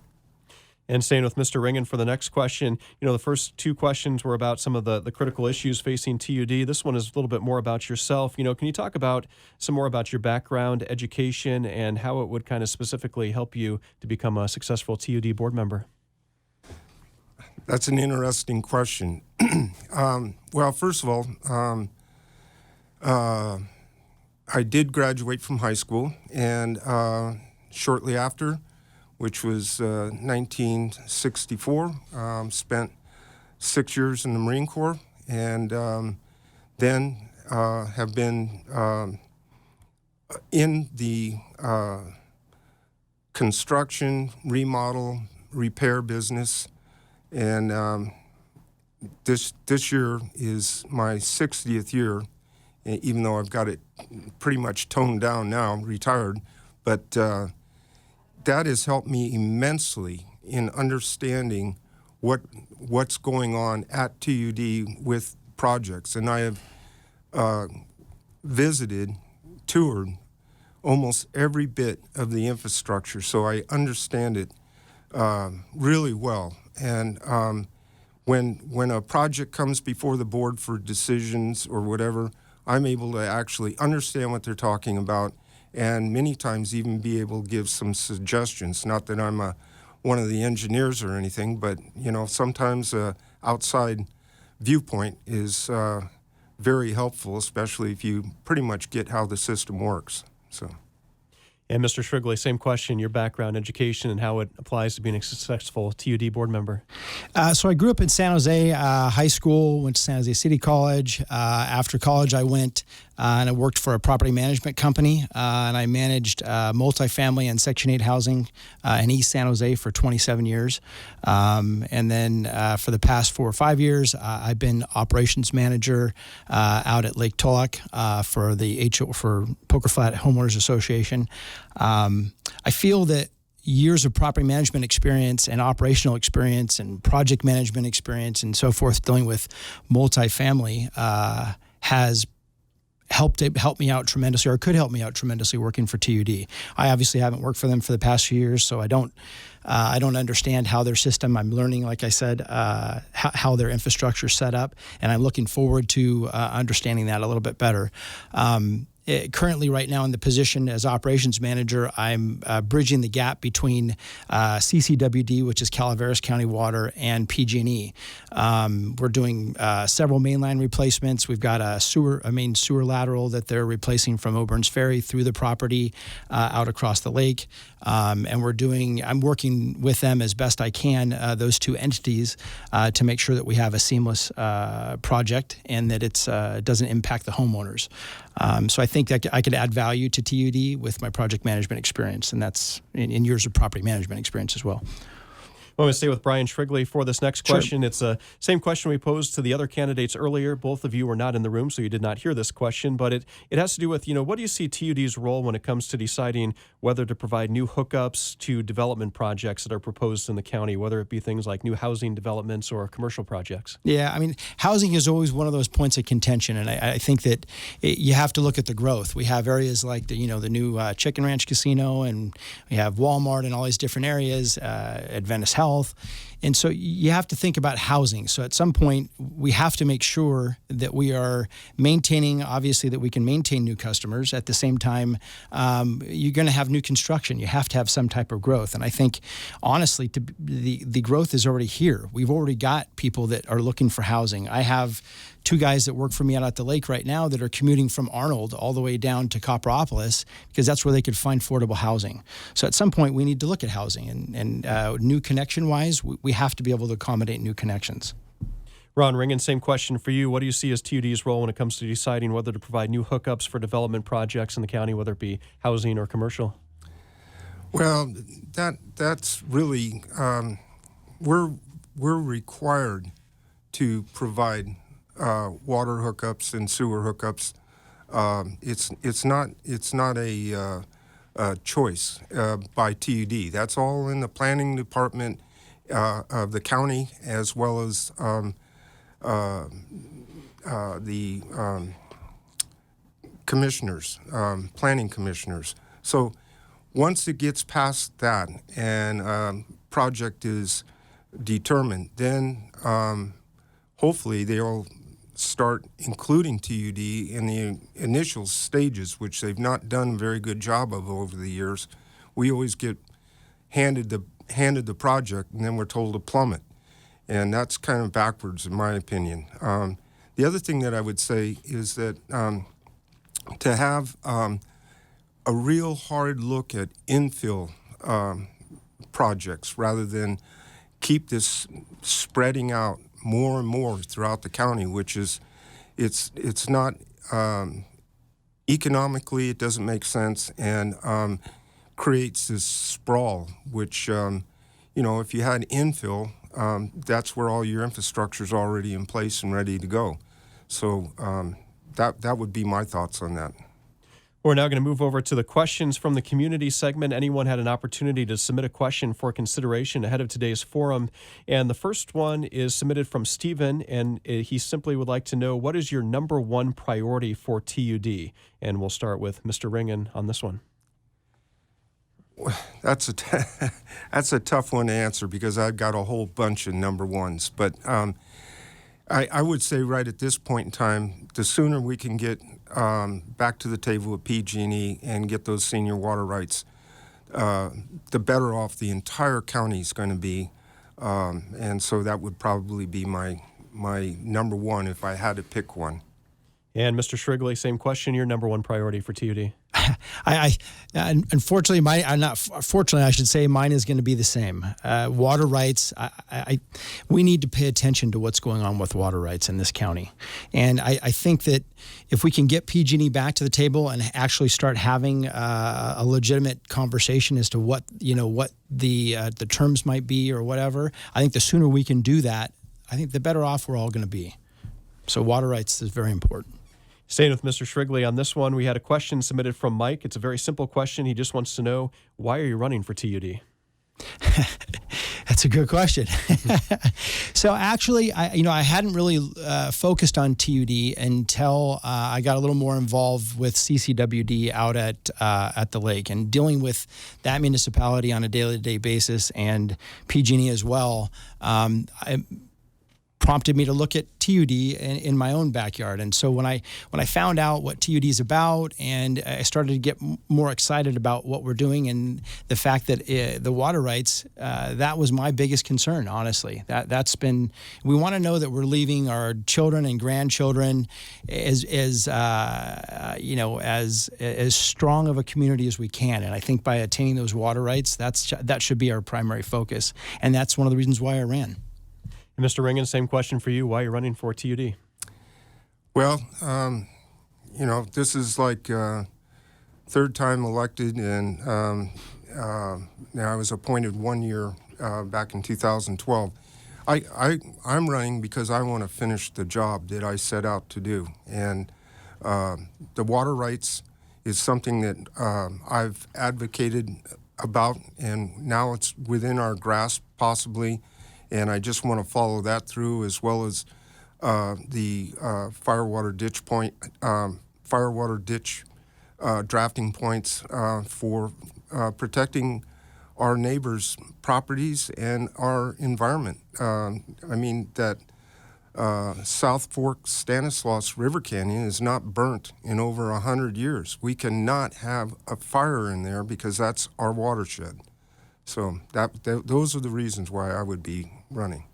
And staying with Mr. Ringen for the next question, the first two questions were about some of the critical issues facing TUD. This one is a little bit more about yourself. Can you talk about some more about your background, education, and how it would kind of specifically help you to become a successful TUD board member? That's an interesting question. Well, first of all, I did graduate from high school, and shortly after, which was 1964, spent 6 years in the Marine Corps, and then have been in the construction, remodel, repair business. And this year is my 60th year, even though I've got it pretty much toned down now, retired. But that has helped me immensely in understanding what's going on at TUD with projects. And I have toured almost every bit of the infrastructure, so I understand it really well. And when a project comes before the board for decisions or whatever, I'm able to actually understand what they're talking about, and many times even be able to give some suggestions. Not that I'm one of the engineers or anything, but sometimes outside viewpoint is very helpful, especially if you pretty much get how the system works. So. And Mr. Shrigley, same question, your background, education, and how it applies to being a successful TUD board member. So I grew up in San Jose, high school, went to San Jose City College. After college, I went and I worked for a property management company, and I managed multifamily and Section 8 housing in East San Jose for 27 years. And then for the past 4 or 5 years, I've been operations manager out at Lake Tulloch for Poker Flat Homeowners Association. I feel that years of property management experience and operational experience and project management experience and so forth, dealing with multifamily, has helped me out tremendously, or could help me out tremendously working for TUD. I obviously haven't worked for them for the past few years, so I don't understand how their system. I'm learning, like I said, how their infrastructure is set up, and I'm looking forward to understanding that a little bit better. Currently, right now in the position as operations manager, I'm bridging the gap between CCWD, which is Calaveras County Water, and PG&E. We're doing several mainline replacements. We've got a main sewer lateral that they're replacing from Auburn's Ferry through the property out across the lake. And I'm working with them as best I can, those two entities, to make sure that we have a seamless project and that it doesn't impact the homeowners. So I think that I could add value to TUD with my project management experience, and that's in years of property management experience as well. Well, I'm going to stay with Brian Shrigley for this next question. Sure. It's the same question we posed to the other candidates earlier. Both of you were not in the room, so you did not hear this question, but it has to do with, what do you see TUD's role when it comes to deciding whether to provide new hookups to development projects that are proposed in the county, whether it be things like new housing developments or commercial projects? Yeah, I mean, housing is always one of those points of contention, and I think that you have to look at the growth. We have areas like the new Chicken Ranch Casino, and we have Walmart and all these different areas, Adventist Health. And so you have to think about housing. So at some point, we have to make sure that we are maintaining, obviously, that we can maintain new customers. At the same time, you're going to have new construction. You have to have some type of growth. And I think, honestly, the growth is already here. We've already got people that are looking for housing. I have two guys that work for me out at the lake right now that are commuting from Arnold all the way down to Copperopolis because that's where they could find affordable housing. So at some point, we need to look at housing. And new connection-wise, we have to be able to accommodate new connections. Ron Ringen, same question for you. What do you see as TUD's role when it comes to deciding whether to provide new hookups for development projects in the county, whether it be housing or commercial? Well, that's really we're required to provide water hookups and sewer hookups. It's not a choice by TUD. That's all in the planning department of the county, as well as the commissioners, planning commissioners. So once it gets past that and project is determined, then hopefully they'll start including TUD in the initial stages, which they've not done a very good job of over the years. We always get handed the project, and then we're told to plumb it. And that's kind of backwards, in my opinion. The other thing that I would say is that to have a real hard look at infill projects rather than keep this spreading out more and more throughout the county, which is, it's not economically, it doesn't make sense, and creates this sprawl, which, if you had infill, that's where all your infrastructure is already in place and ready to go. So that would be my thoughts on that. We're now going to move over to the questions from the community segment. Anyone had an opportunity to submit a question for consideration ahead of today's forum. And the first one is submitted from Stephen, and he simply would like to know, what is your number one priority for TUD? And we'll start with Mr. Ringen on this one. That's a tough one to answer because I've got a whole bunch of number ones. But I would say right at this point in time, the sooner we can get back to the table with PG&E and get those senior water rights, the better off the entire county is going to be. And so that would probably be my number one if I had to pick one. And Mr. Shrigley, same question, your number one priority for TUD? Unfortunately, fortunately, I should say, mine is going to be the same. Water rights. We need to pay attention to what's going on with water rights in this county, and I think that if we can get PG&E back to the table and actually start having a legitimate conversation as to what the terms might be or whatever, I think the sooner we can do that, I think the better off we're all going to be. So water rights is very important. Staying with Mr. Shrigley on this one, we had a question submitted from Mike. It's a very simple question. He just wants to know, why are you running for TUD? That's a good question. So actually, I hadn't really focused on TUD until I got a little more involved with CCWD out at the lake and dealing with that municipality on a day-to-day basis, and PG&E as well. Prompted me to look at TUD in my own backyard. And so when I found out what TUD is about, and I started to get more excited about what we're doing and the fact that the water rights, that was my biggest concern, honestly. That's been, we want to know that we're leaving our children and grandchildren as strong of a community as we can. And I think by attaining those water rights, that should be our primary focus. And that's one of the reasons why I ran. Mr. Ringen, same question for you. Why are you running for TUD? Well, this is like third time elected, and now I was appointed 1 year back in 2012. I'm running because I want to finish the job that I set out to do. And the water rights is something that I've advocated about, and now it's within our grasp, possibly. And I just want to follow that through, as well as the firewater ditch drafting points for protecting our neighbors' properties and our environment. That South Fork Stanislaus River Canyon is not burnt in over 100 years. We cannot have a fire in there because that's our watershed. So those are the reasons why I would be running.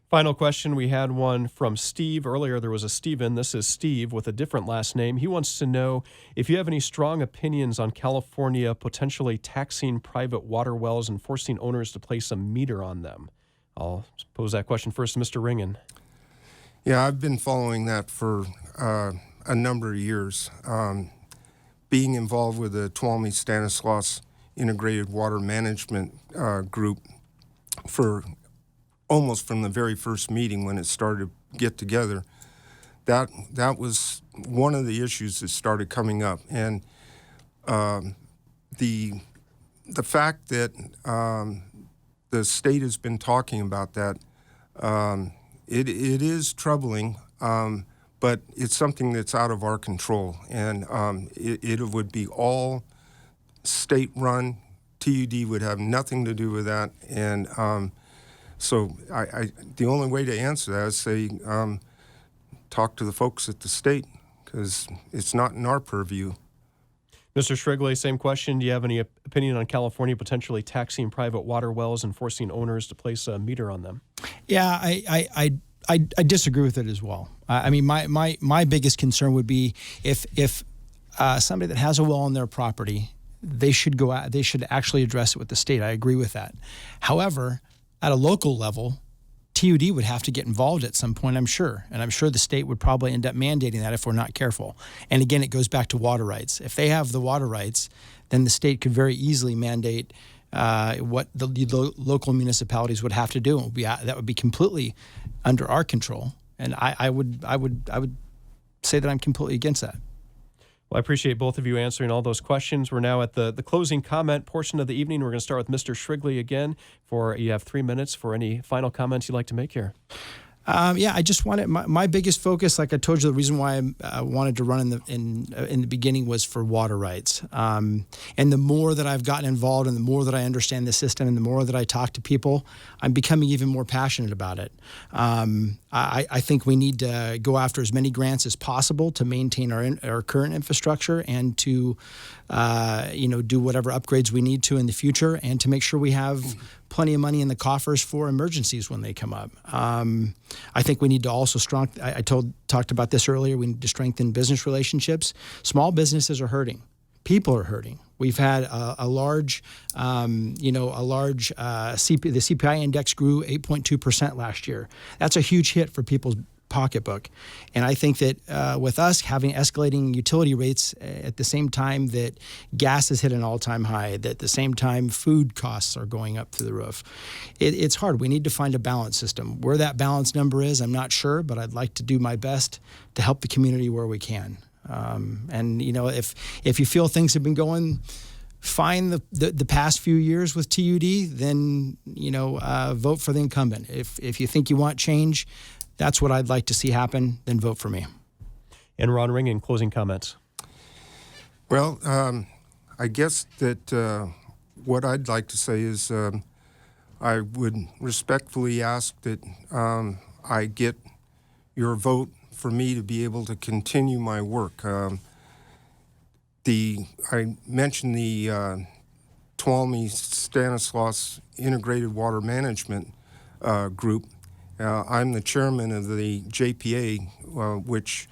Final question. We had one from Steve. Earlier there was a Steven. This is Steve with a different last name. He wants to know if you have any strong opinions on California potentially taxing private water wells and forcing owners to place a meter on them. I'll pose that question first to Mr. Ringen. Yeah, I've been following that for a number of years. Being involved with the Tuolumne Stanislaus Integrated Water Management Group for almost from the very first meeting when it started to get together, that was one of the issues that started coming up. And the fact that the state has been talking about that, it is troubling, but it's something that's out of our control. And it would be all state-run. TUD would have nothing to do with that. And so the only way to answer that is say, talk to the folks at the state, because it's not in our purview. Mr. Shrigley, same question. Do you have any opinion on California potentially taxing private water wells and forcing owners to place a meter on them? Yeah, I disagree with it as well. My biggest concern would be if somebody that has a well on their property, they should go out. They should actually address it with the state. I agree with that. However, at a local level, TUD would have to get involved at some point, I'm sure. And I'm sure the state would probably end up mandating that if we're not careful. And again, it goes back to water rights. If they have the water rights, then the state could very easily mandate what the local municipalities would have to do. That would be completely under our control. And I would say that I'm completely against that. Well, I appreciate both of you answering all those questions. We're now at the closing comment portion of the evening. We're going to start with Mr. Shrigley again. You have 3 minutes for any final comments you'd like to make here. I just wanted my biggest focus, like I told you, the reason why I wanted to run in the beginning was for water rights. And the more that I've gotten involved and the more that I understand the system and the more that I talk to people, I'm becoming even more passionate about it. I think we need to go after as many grants as possible to maintain our current infrastructure and to do whatever upgrades we need to in the future, and to make sure we have plenty of money in the coffers for emergencies when they come up. I think we need to also talked about this earlier. We need to strengthen business relationships. Small businesses are hurting. People are hurting. We've had the CPI index grew 8.2% last year. That's a huge hit for people's pocketbook. And I think that with us having escalating utility rates at the same time that gas has hit an all-time high, that at the same time food costs are going up through the roof, it's hard. We need to find a balance system. Where that balance number is, I'm not sure, but I'd like to do my best to help the community where we can. If you feel things have been going find the past few years with TUD, then vote for the incumbent. If you think you want change, that's what I'd like to see happen. Then vote for me. And Ron Ringen, closing comments. Well, I guess that what I'd like to say is I would respectfully ask that I get your vote for me to be able to continue my work. I mentioned the Tuolumne-Stanislaus Integrated Water Management Group. I'm the chairman of the JPA, which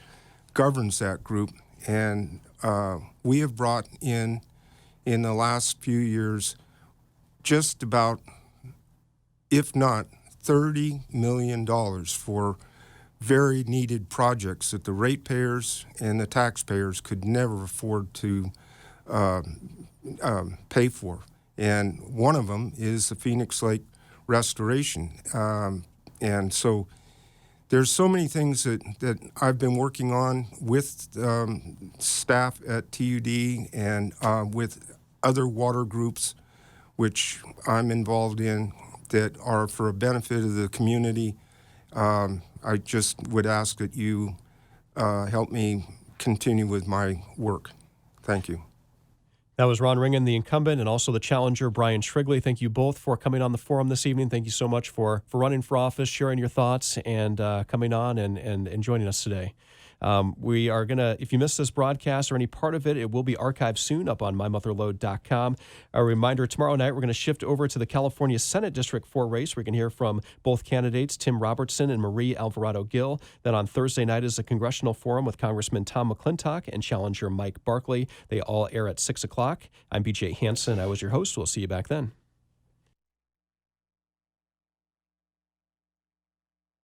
governs that group, and we have brought in the last few years just about, if not $30 million for very needed projects that the ratepayers and the taxpayers could never afford to pay for. And one of them is the Phoenix Lake restoration. And so there's so many things that I've been working on with staff at TUD and with other water groups, which I'm involved in, that are for a benefit of the community. I just would ask that you help me continue with my work. Thank you. That was Ron Ringen, the incumbent, and also the challenger, Brian Shrigley. Thank you both for coming on the forum this evening. Thank you so much for running for office, sharing your thoughts, and coming on and joining us today. We are going to, if you missed this broadcast or any part of it, it will be archived soon up on mymotherlode.com. A reminder, tomorrow night we're going to shift over to the California Senate District 4 race. We can hear from both candidates, Tim Robertson and Marie Alvarado Gill. Then on Thursday night is the Congressional Forum with Congressman Tom McClintock and challenger Mike Barkley. They all air at 6 o'clock. I'm BJ Hansen. I was your host. We'll see you back then.